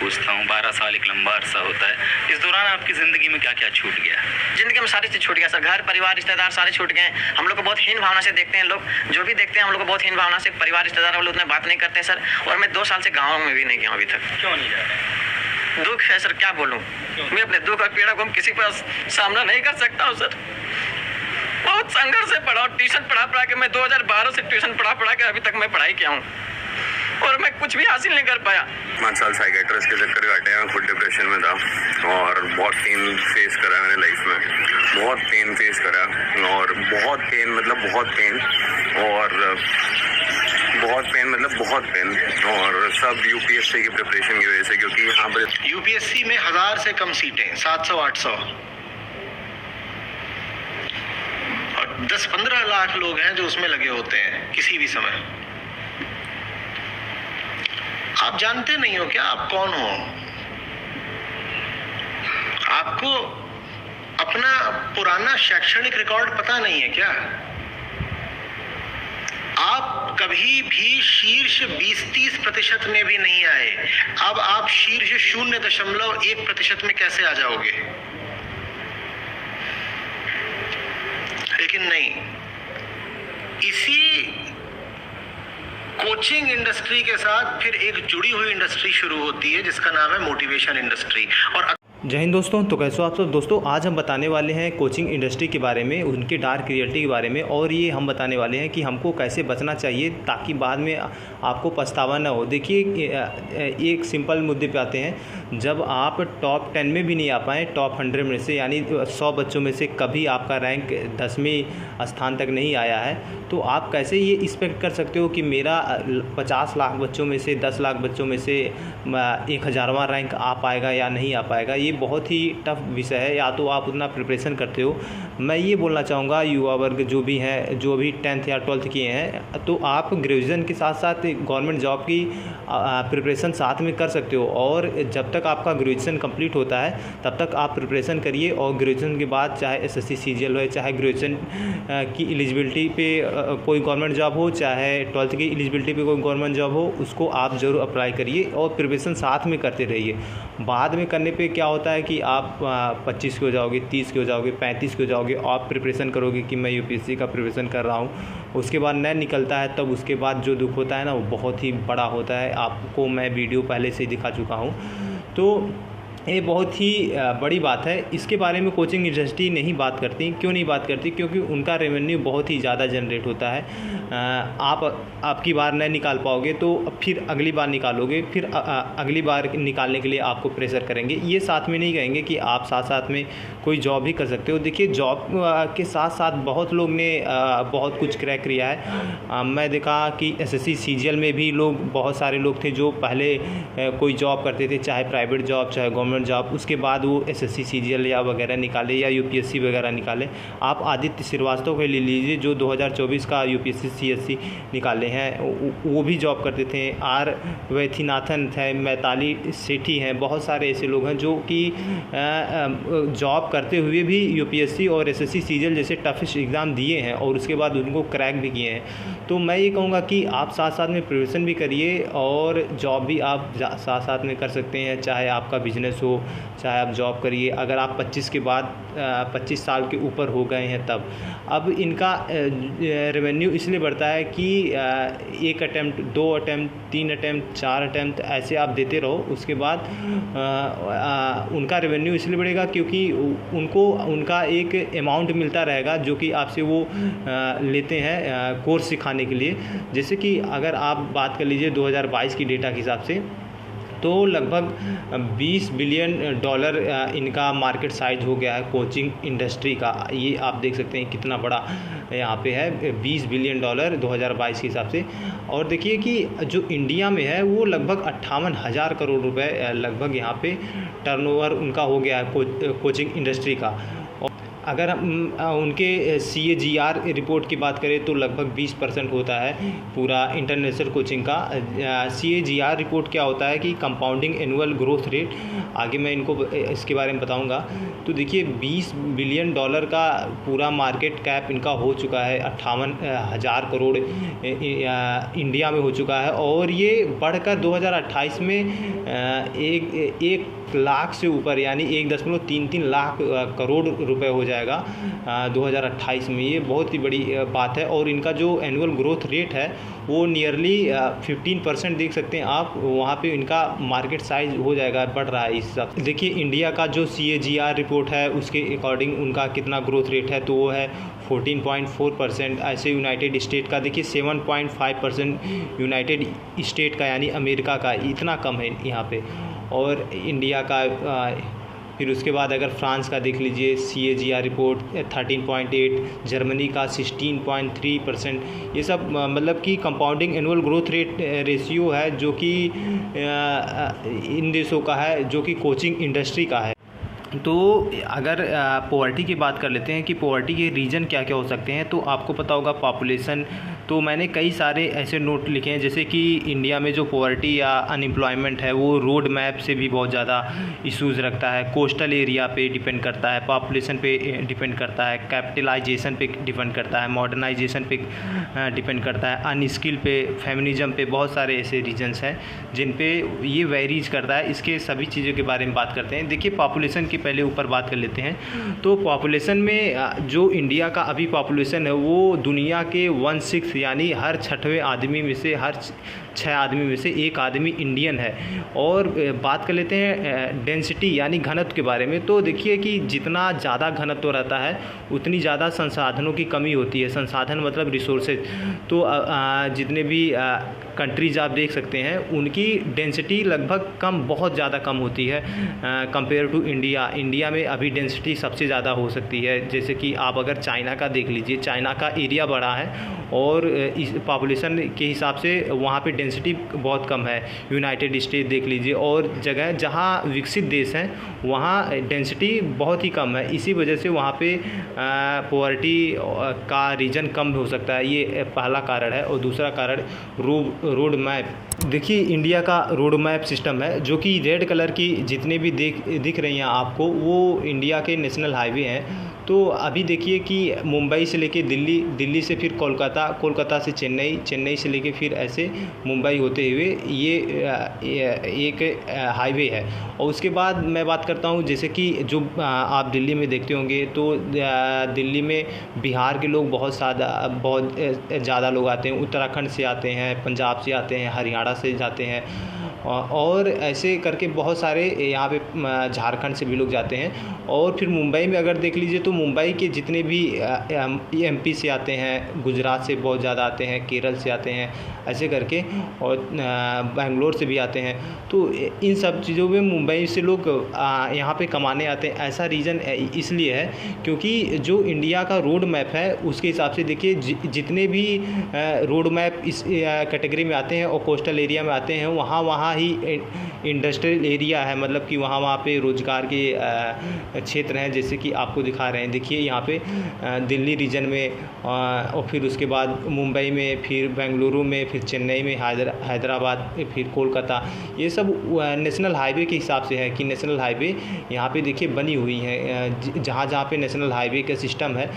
सोचता हूँ 12 साल एक लंबा अरसा होता है। इस दौरान आपकी ज़िंदगी में क्या क्या छूट गया? जिंदगी में सारी चीज़ छूट गया सर। घर परिवार रिश्तेदार सारे छूट गए। हम लोग को बहुत हीन भावना से देखते हैं लोग, जो भी देखते हैं हम लोग को बहुत हीन भावना से। परिवार रिश्तेदार वाले उतना बात नहीं करते सर। और मैं 2 साल से गाँव में भी नहीं गया अभी तक। क्यों नहीं जा रहे? दुख है सर, क्या बोलूँ। मैं अपने दुख और पीड़ा को किसी पर सामना नहीं कर सकता हूँ सर। बहुत संघर्ष से पढ़ा हूँ, ट्यूशन पढ़ा के मैं 2012 से ट्यूशन पढ़ा के अभी तक मैं पढ़ाई किया हूँ और मैं कुछ भी हासिल नहीं कर पाया। 5 साल साइकेट्रिस्ट के चक्कर काटे हैं। खुद डिप्रेशन में था और बहुत पेन फेस करा मैंने लाइफ में। बहुत पेन फेस करा और बहुत पेन मतलब बहुत पेन और और सब यूपीएससी की प्रिपरेशन की वजह से, क्योंकि यहाँ पर यूपीएससी में 1000 से कम सीटें, 700-800 और 10-15 लाख लोग हैं जो उसमें लगे होते हैं किसी भी समय। आप जानते नहीं हो क्या आप कौन हो? आपको अपना पुराना शैक्षणिक रिकॉर्ड पता नहीं है क्या? आप कभी भी शीर्ष 20-30% में भी नहीं आए। अब आप शीर्ष 0.1% में कैसे आ जाओगे? लेकिन नहीं, इसी कोचिंग इंडस्ट्री के साथ फिर एक जुड़ी हुई इंडस्ट्री शुरू होती है जिसका नाम है मोटिवेशन इंडस्ट्री। और जय हिंद दोस्तों। तो कैसे हो आप सब दोस्तों? आज हम बताने वाले हैं कोचिंग इंडस्ट्री के बारे में, उनके डार्क रियलिटी के बारे में, और ये हम बताने वाले हैं कि हमको कैसे बचना चाहिए ताकि बाद में आपको पछतावा ना हो। देखिए, एक सिंपल मुद्दे पे आते हैं। जब आप टॉप 10 में भी नहीं आ पाएँ, टॉप 100 में से, यानी 100 बच्चों में से कभी आपका रैंक 10वें स्थान तक नहीं आया है, तो आप कैसे ये एक्सपेक्ट कर सकते हो कि मेरा 50 लाख बच्चों में से 10 लाख बच्चों में से 1000वां रैंक आ पाएगा या नहीं आ पाएगा? ये बहुत ही टफ विषय है। या तो आप उतना प्रिपरेशन करते हो। मैं ये बोलना चाहूँगा युवा वर्ग जो भी हैं, जो भी 10th या 12th किए हैं, तो आप ग्रेजुएशन के साथ साथ गवर्नमेंट जॉब की प्रिपरेशन साथ में कर सकते हो। और जब तक आपका ग्रेजुएशन कंप्लीट होता है तब तक आप प्रिपरेशन करिए। और ग्रेजुएशन के बाद चाहे एसएससी सीजीएल हो, चाहे ग्रेजुएशन की एलिजिबिलिटी पे कोई गवर्नमेंट जॉब हो, चाहे 12th की एलिजिबिलिटी पे कोई गवर्नमेंट जॉब हो, उसको आप ज़रूर अप्लाई करिए और प्रिपरेशन साथ में करते रहिए। बाद में करने पे क्या होता है कि आप 25 के हो जाओगे, 30 के हो जाओगे, 35 के हो जाओगे, आप प्रिपरेशन करोगे कि मैं यूपीएससी का प्रिपरेशन कर रहा हूँ। उसके बाद नहीं निकलता है, तब उसके बाद जो दुख होता है ना, वो बहुत ही बड़ा होता है। आपको मैं वीडियो पहले से ही दिखा चुका हूँ। तो ये बहुत ही बड़ी बात है। इसके बारे में कोचिंग इंडस्ट्री नहीं बात करती। क्यों नहीं बात करती? क्योंकि उनका रेवेन्यू बहुत ही ज़्यादा जनरेट होता है। आपकी बार नहीं निकाल पाओगे तो फिर अगली बार निकालोगे, फिर अगली बार निकालने के लिए आपको प्रेशर करेंगे। ये साथ में नहीं कहेंगे कि आप साथ साथ में कोई जॉब भी कर सकते हो। देखिए, जॉब के साथ साथ बहुत लोग ने बहुत कुछ क्रैक किया है। मैं देखा कि एसएससी सीजीएल में भी लोग, बहुत सारे लोग थे जो पहले कोई जॉब करते थे, चाहे प्राइवेट जॉब चाहे गवर्नमेंट जॉब, उसके बाद वो एसएससी सीजीएल या वगैरह निकाले या यूपीएससी वगैरह निकाले। आप आदित्य श्रीवास्तव को ले लीजिए जो 2024 का यूपीएससी सीएससी निकाले हैं, वो भी जॉब करते थे। आर वैथिनाथन थे, मैताली सेठी हैं, बहुत सारे ऐसे लोग हैं जो कि जॉब करते हुए भी यूपीएससी और एसएससी सीजीएल जैसे टफेस्ट एग्ज़ाम दिए हैं और उसके बाद उनको क्रैक भी किए हैं। तो मैं ये कहूँगा कि आप साथ साथ में प्रिपरेशन भी करिए और जॉब भी आप साथ साथ में कर सकते हैं। चाहे आपका बिजनेस हो, चाहे आप जॉब करिए। अगर आप 25 के बाद 25 साल के ऊपर हो गए हैं तब, अब इनका रेवेन्यू इसलिए बढ़ता है कि 1 अटैम्प्ट, 2 अटैम्प्ट, 3 अटैम्प्ट, 4 अटैम्प्ट ऐसे आप देते रहो। उसके बाद उनका रेवेन्यू इसलिए बढ़ेगा क्योंकि उनका एक अमाउंट मिलता रहेगा जो कि आपसे वो लेते हैं कोर्स सिखाने के लिए। जैसे कि अगर आप बात कर लीजिए 2022 की डेटा के हिसाब से, तो लगभग $20 बिलियन इनका मार्केट साइज हो गया है कोचिंग इंडस्ट्री का। ये आप देख सकते हैं कितना बड़ा यहाँ पे है, $20 बिलियन 2022 के हिसाब से। और देखिए कि जो इंडिया में है वो लगभग 58,000 करोड़ रुपए लगभग यहाँ पे टर्नओवर उनका हो गया है कोचिंग इंडस्ट्री का। अगर हम उनके CAGR रिपोर्ट की बात करें तो लगभग 20% होता है पूरा इंटरनेशनल कोचिंग का। CAGR रिपोर्ट क्या होता है कि कंपाउंडिंग एनुअल ग्रोथ रेट, आगे मैं इनको इसके बारे में बताऊंगा। तो देखिए $20 बिलियन का पूरा मार्केट कैप इनका हो चुका है, 58,000 करोड़ इंडिया में हो चुका है, और ये बढ़कर 2028 में 1 लाख से ऊपर यानी 1.33 लाख करोड़ रुपए हो जाएगा 2028 में। ये बहुत ही बड़ी बात है। और इनका जो एनुअल ग्रोथ रेट है वो नियरली 15% देख सकते हैं आप, वहाँ पे इनका मार्केट साइज हो जाएगा, बढ़ रहा है इस सब। देखिए इंडिया का जो CAGR रिपोर्ट है उसके अकॉर्डिंग उनका कितना ग्रोथ रेट है, तो वो है 14.4%। ऐसे यूनाइटेड स्टेट का देखिए 7.5%, यूनाइटेड स्टेट का यानी अमेरिका का इतना कम है यहाँ पे, और इंडिया का फिर उसके बाद अगर फ्रांस का देख लीजिए CAGR रिपोर्ट 13.8, जर्मनी का 16.3%। ये सब मतलब कि compounding annual growth rate ratio है जो कि इन देशों का है, जो कि कोचिंग इंडस्ट्री का है। तो अगर पॉवर्टी की बात कर लेते हैं कि पॉवर्टी के रीज़न क्या क्या हो सकते हैं, तो आपको पता होगा पॉपुलेशन। तो मैंने कई सारे ऐसे नोट लिखे हैं जैसे कि इंडिया में जो पॉवर्टी या अनएम्प्लॉयमेंट है वो रोड मैप से भी बहुत ज़्यादा इश्यूज़ रखता है, कोस्टल एरिया पे डिपेंड करता है, पॉपुलेशन पे डिपेंड करता है, कैपिटलाइजेशन पे डिपेंड करता है, मॉडर्नाइजेशन पे डिपेंड करता है, अनस्किल पे, फेमिनिज्म पे, बहुत सारे ऐसे रीजन्स हैं जिन पे ये वेरीज करता है। इसके सभी चीज़ों के बारे में बात करते हैं। देखिए पॉपुलेशन की पहले ऊपर बात कर लेते हैं। तो पॉपुलेशन में जो इंडिया का अभी पॉपुलेशन है वो दुनिया के 1/6 यानी हर 6वें आदमी में से, हर 6 आदमी में से 1 आदमी इंडियन है। और बात कर लेते हैं डेंसिटी यानी घनत्व के बारे में। तो देखिए कि जितना ज़्यादा घनत्व रहता है उतनी ज़्यादा संसाधनों की कमी होती है। संसाधन मतलब रिसोर्सेज। तो जितने भी कंट्रीज़ आप देख सकते हैं उनकी डेंसिटी लगभग कम, बहुत ज़्यादा कम होती है कंपेयर टू इंडिया। इंडिया में अभी डेंसिटी सबसे ज़्यादा हो सकती है। जैसे कि आप अगर चाइना का देख लीजिए, चाइना का एरिया बड़ा है और इस पॉपुलेशन के हिसाब से वहाँ पे डेंसिटी बहुत कम है। यूनाइटेड स्टेट देख लीजिए, और जगह जहाँ विकसित देश हैं वहाँ डेंसिटी बहुत ही कम है। इसी वजह से वहाँ पे पॉवर्टी का रीजन कम हो सकता है। ये पहला कारण है। और दूसरा कारण रोड मैप। देखिए इंडिया का रोड मैप सिस्टम है जो कि रेड कलर की जितने भी दिख रही हैं आपको वो इंडिया के नेशनल हाईवे हैं। तो अभी देखिए कि मुंबई से लेके दिल्ली, दिल्ली से फिर कोलकाता, कोलकाता से चेन्नई, चेन्नई से लेके फिर ऐसे मुंबई होते हुए ये एक हाईवे है। और उसके बाद मैं बात करता हूँ जैसे कि जो आप दिल्ली में देखते होंगे तो दिल्ली में बिहार के लोग बहुत ज़्यादा लोग आते हैं, उत्तराखंड से आते हैं, पंजाब से आते हैं, हरियाणा से जाते हैं, और ऐसे करके बहुत सारे यहाँ पे झारखंड से भी लोग जाते हैं। और फिर मुंबई में अगर देख लीजिए तो मुंबई के जितने भी MP से आते हैं, गुजरात से बहुत ज़्यादा आते हैं, केरल से आते हैं, ऐसे करके, और बेंगलोर से भी आते हैं। तो इन सब चीज़ों में मुंबई से लोग यहाँ पे कमाने आते हैं। ऐसा रीज़न इसलिए है क्योंकि जो इंडिया का रोड मैप है उसके हिसाब से देखिए जितने भी रोड मैप इस कैटेगरी में आते हैं और कोस्टल एरिया में आते हैं वहाँ ही इंडस्ट्रियल एरिया है, मतलब कि वहाँ पे रोज़गार के क्षेत्र हैं जैसे कि आपको दिखा रहे हैं। देखिए यहाँ पे दिल्ली रीजन में, और फिर उसके बाद मुंबई में, फिर बेंगलुरु में, फिर चेन्नई में, हैदराबाद, फिर कोलकाता, ये सब नेशनल हाईवे के हिसाब से है कि नेशनल हाईवे यहाँ पे देखिए बनी हुई है। जहाँ पे नेशनल हाईवे का सिस्टम है,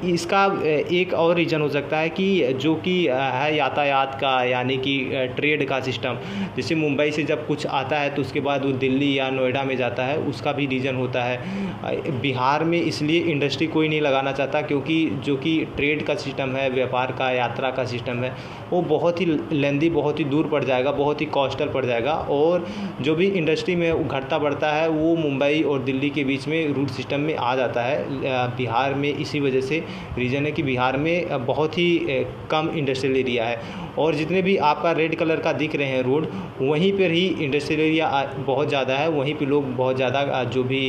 इसका एक और रीज़न हो सकता है कि जो कि है यातायात का, यानी कि ट्रेड का सिस्टम। जैसे मुंबई से जब कुछ आता है तो उसके बाद वो दिल्ली या नोएडा में जाता है, उसका भी रीज़न होता है। बिहार में इसलिए इंडस्ट्री कोई नहीं लगाना चाहता क्योंकि जो कि ट्रेड का सिस्टम है, व्यापार का, यात्रा का सिस्टम है, वो बहुत ही लेंदी, बहुत ही दूर पड़ जाएगा, बहुत ही कॉस्टल पड़ जाएगा। और जो भी इंडस्ट्री में घटता बढ़ता है वो मुंबई और दिल्ली के बीच में रूट सिस्टम में आ जाता है। बिहार में इसी वजह से रीज़न है कि बिहार में बहुत ही कम इंडस्ट्रियल एरिया है। और जितने भी आपका रेड कलर का दिख रहे हैं रोड, वहीं पर ही इंडस्ट्रियल एरिया बहुत ज़्यादा है। वहीं पे लोग बहुत ज़्यादा जो भी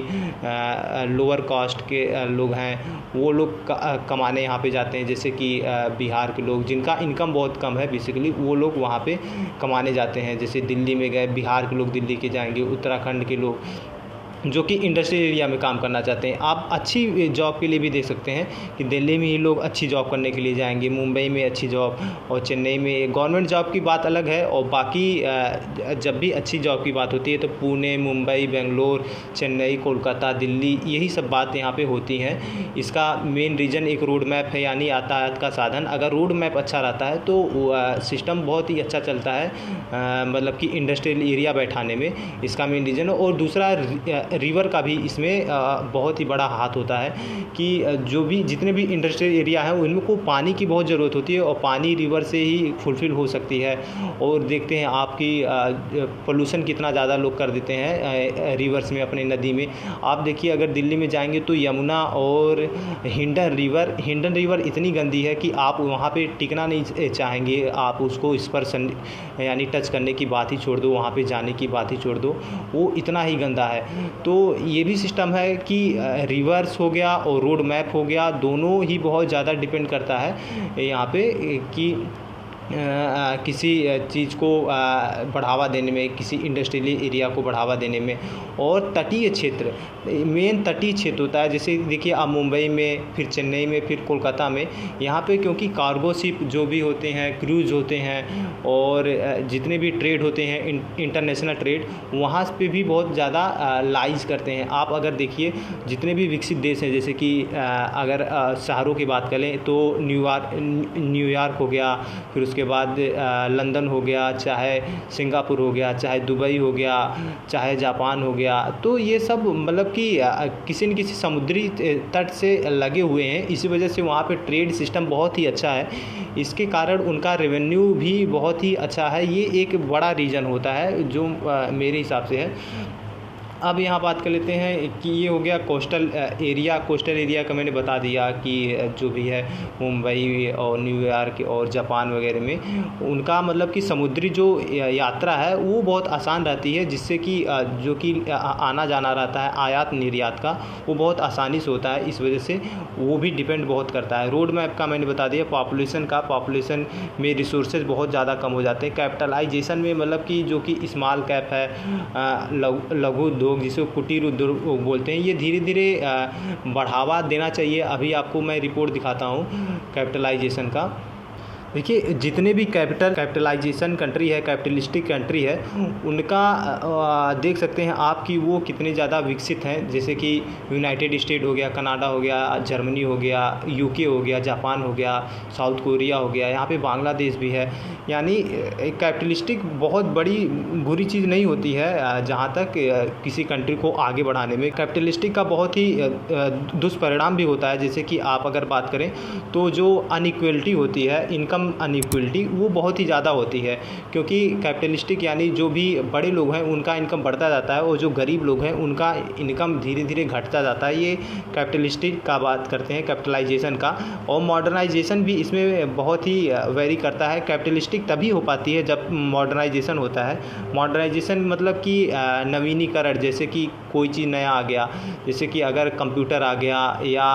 लोअर कास्ट के लोग हैं वो लोग कमाने यहाँ पे जाते हैं। जैसे कि बिहार के लोग जिनका इनकम बहुत कम है बेसिकली, वो लोग वहाँ पे कमाने जाते हैं। जैसे दिल्ली में गए, बिहार के लोग दिल्ली के जाएंगे, उत्तराखंड के लोग जो कि इंडस्ट्रियल एरिया में काम करना चाहते हैं। आप अच्छी जॉब के लिए भी देख सकते हैं कि दिल्ली में ही लोग अच्छी जॉब करने के लिए जाएंगे, मुंबई में अच्छी जॉब, और चेन्नई में गवर्नमेंट जॉब की बात अलग है। और बाकी जब भी अच्छी जॉब की बात होती है तो पुणे, मुंबई, बेंगलोर, चेन्नई, कोलकाता, दिल्ली, यही सब बात यहाँ पे होती हैं। इसका मेन रीज़न एक रोड मैप है, यानी यातायात का साधन। अगर रोड मैप अच्छा रहता है तो सिस्टम बहुत ही अच्छा चलता है, मतलब कि इंडस्ट्रियल एरिया बैठाने में, इसका मेन रीज़न। और दूसरा रिवर का भी इसमें बहुत ही बड़ा हाथ होता है कि जो भी जितने भी इंडस्ट्रियल एरिया हैं उनको पानी की बहुत ज़रूरत होती है, और पानी रिवर से ही फुलफ़िल हो सकती है। और देखते हैं आपकी पोल्यूशन कितना ज़्यादा लोग कर देते हैं रिवर्स में, अपने नदी में। आप देखिए अगर दिल्ली में जाएंगे तो यमुना और हिंडन रिवर इतनी गंदी है कि आप वहाँ पे टिकना नहीं चाहेंगे। आप उसको स्पर्श यानी टच करने की बात ही छोड़ दो, वहाँ पे जाने की बात ही छोड़ दो, वो इतना ही गंदा है। तो ये भी सिस्टम है कि रिवर्स हो गया और रोड मैप हो गया, दोनों ही बहुत ज़्यादा डिपेंड करता है यहाँ पे कि किसी चीज़ को बढ़ावा देने में, किसी इंडस्ट्रियल एरिया को बढ़ावा देने में। और तटीय क्षेत्र, मेन तटीय क्षेत्र होता है। जैसे देखिए आप मुंबई में, फिर चेन्नई में, फिर कोलकाता में, यहाँ पे क्योंकि कार्गो शिप जो भी होते हैं, क्रूज़ होते हैं, और जितने भी ट्रेड होते हैं इंटरनेशनल ट्रेड, वहाँ पे भी बहुत ज़्यादा लाइज करते हैं। आप अगर देखिए जितने भी विकसित देश हैं, जैसे कि अगर शहरों की बात करें तो न्यूयॉर्क हो गया, फिर उसके बाद लंदन हो गया, चाहे सिंगापुर हो गया, चाहे दुबई हो गया, चाहे जापान हो गया, तो ये सब मतलब कि किसी न किसी समुद्री तट से लगे हुए हैं। इसी वजह से वहाँ पे ट्रेड सिस्टम बहुत ही अच्छा है, इसके कारण उनका रेवेन्यू भी बहुत ही अच्छा है। ये एक बड़ा रीज़न होता है जो मेरे हिसाब से है। अब यहाँ बात कर लेते हैं कि ये हो गया कोस्टल एरिया का मैंने बता दिया कि जो भी है मुंबई और न्यूयॉर्क और जापान वगैरह में उनका मतलब कि समुद्री जो यात्रा है वो बहुत आसान रहती है, जिससे कि जो कि आना जाना रहता है आयात निर्यात का, वो बहुत आसानी से होता है। इस वजह से वो भी डिपेंड बहुत करता है। रोड मैप का मैंने बता दिया, पॉपुलेशन में रिसोर्सेज बहुत ज़्यादा कम हो जाते हैं। कैपिटलाइजेशन में मतलब कि जो कि स्मॉल कैप है, लघु उद्योग जिसे कुटीर उद्योग बोलते हैं, ये धीरे धीरे बढ़ावा देना चाहिए। अभी आपको मैं रिपोर्ट दिखाता हूँ कैपिटलाइजेशन का। देखिए जितने भी कैपिटलाइजेशन कंट्री है, कैपिटलिस्टिक कंट्री है, उनका देख सकते हैं आप कि वो कितने ज़्यादा विकसित हैं। जैसे कि यूनाइटेड स्टेट हो गया, कनाडा हो गया, जर्मनी हो गया, यूके हो गया, जापान हो गया, साउथ कोरिया हो गया, यहाँ पे बांग्लादेश भी है। यानी कैपिटलिस्टिक बहुत बड़ी बुरी चीज़ नहीं होती है जहाँ तक किसी कंट्री को आगे बढ़ाने में। कैपिटलिस्टिक का बहुत ही दुष्परिणाम भी होता है। जैसे कि आप अगर बात करें तो जो अनइक्वलिटी होती है, इनकम अनइक्वलिटी, वो बहुत ही ज़्यादा होती है, क्योंकि कैपिटलिस्टिक यानी जो भी बड़े लोग हैं उनका इनकम बढ़ता जाता है और जो गरीब लोग हैं उनका इनकम धीरे धीरे घटता जाता है। ये कैपिटलिस्टिक का बात करते हैं, कैपिटलाइजेशन का। और मॉडर्नाइजेशन भी इसमें बहुत ही वेरी करता है। कैपिटलिस्टिक तभी हो पाती है जब मॉडर्नाइजेशन होता है। मॉडर्नाइजेशन मतलब कि नवीनीकरण, जैसे कि कोई चीज़ नया आ गया, जैसे कि अगर कंप्यूटर आ गया या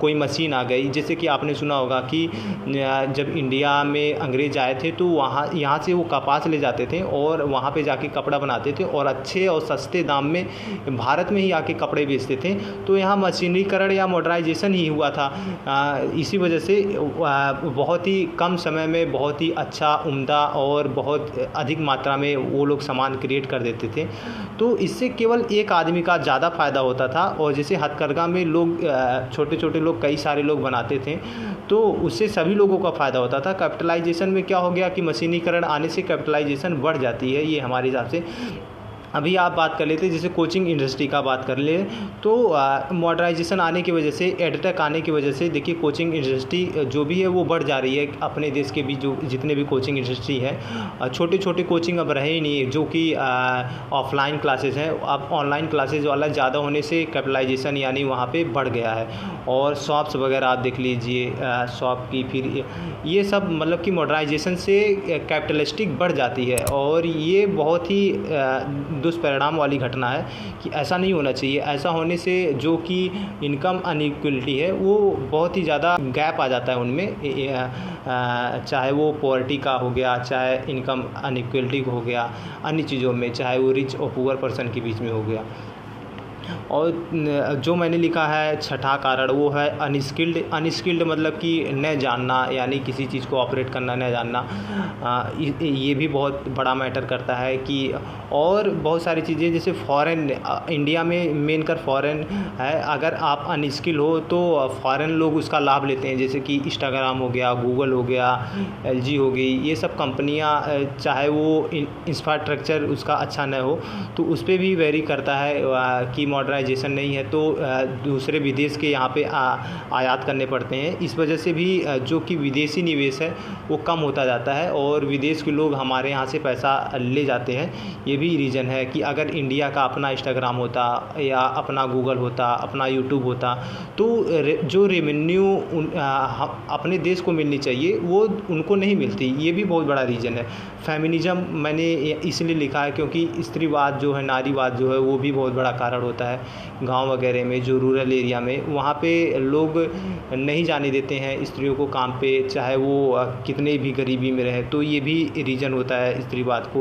कोई मशीन आ गई। जैसे कि आपने सुना होगा कि जब इंडिया में अंग्रेज आए थे तो यहाँ से वो कपास ले जाते थे और वहाँ पे जाके कपड़ा बनाते थे और अच्छे और सस्ते दाम में भारत में ही आके कपड़े बेचते थे। तो यहाँ मशीनीकरण या मॉडर्नाइजेशन ही हुआ था। इसी वजह से बहुत ही कम समय में बहुत ही अच्छा, उम्दा और बहुत अधिक मात्रा में वो लोग सामान क्रिएट कर देते थे। तो इससे केवल एक आदमी का ज़्यादा फ़ायदा होता था। और जैसे हथकरघा में लोग छोटे छोटे लोग कई सारे लोग बनाते थे, तो उससे सभी लोगों का फ़ायदा होता था। कैपिटलाइजेशन में क्या हो गया कि मशीनीकरण आने से कैपिटलाइजेशन बढ़ जाती है, ये हमारे हिसाब से। अभी आप बात कर लेते हैं जैसे कोचिंग इंडस्ट्री का बात कर ले तो मॉडर्नाइजेशन आने की वजह से, एडटेक आने की वजह से देखिए कोचिंग इंडस्ट्री जो भी है वो बढ़ जा रही है। अपने देश के भी जो जितने भी कोचिंग इंडस्ट्री है, छोटे छोटे कोचिंग अब रहे ही नहीं है, जो कि ऑफलाइन क्लासेज हैं। अब ऑनलाइन क्लासेज वाला ज़्यादा होने से कैपिटलाइजेशन यानी वहाँ पे बढ़ गया है। और शॉप्स वगैरह आप देख लीजिए, शॉप की फिर ये सब मतलब कि मॉडर्नाइजेशन से कैपिटलिस्टिक बढ़ जाती है। और ये बहुत ही दुष्परिणाम वाली घटना है कि ऐसा नहीं होना चाहिए। ऐसा होने से जो कि इनकम अनइक्वलिटी है वो बहुत ही ज़्यादा गैप आ जाता है उनमें, चाहे वो पॉवर्टी का हो गया, चाहे इनकम अनइक्वलिटी हो गया, अन्य चीज़ों में, चाहे वो रिच और पुअर पर्सन के बीच में हो गया। और जो मैंने लिखा है छठा कारण वो है अनस्किल्ड मतलब कि न जानना, यानी किसी चीज़ को ऑपरेट करना न जानना। ये भी बहुत बड़ा मैटर करता है कि और बहुत सारी चीज़ें जैसे फॉरेन, इंडिया में मेन कर फॉरेन है, अगर आप अनस्किल हो तो फॉरेन लोग उसका लाभ लेते हैं, जैसे कि इंस्टाग्राम हो गया, गूगल हो गया, LG हो गई, ये सब कंपनियां चाहे वो इंफ्रास्ट्रक्चर उसका अच्छा न हो तो उस पर भी वेरी करता है कि मॉडर्नाइजेशन नहीं है तो दूसरे विदेश के यहाँ पे आयात करने पड़ते हैं। इस वजह से भी जो कि विदेशी निवेश है वो कम होता जाता है और विदेश के लोग हमारे यहाँ से पैसा ले जाते हैं। ये भी रीज़न है कि अगर इंडिया का अपना इंस्टाग्राम होता या अपना गूगल होता, अपना यूट्यूब होता तो जो रेवेन्यू अपने देश को मिलनी चाहिए वो उनको नहीं मिलती। ये भी बहुत बड़ा रीज़न है। फेमिनिज़म मैंने इसलिए लिखा है क्योंकि स्त्रीवाद जो है, नारीवाद जो है वो भी बहुत बड़ा कारण होता है। गांव वगैरह में जो रूरल एरिया में वहाँ पे लोग नहीं जाने देते हैं स्त्रियों को काम पे, चाहे वो कितने भी गरीबी में रहे, तो ये भी रीज़न होता है स्त्रीवाद को।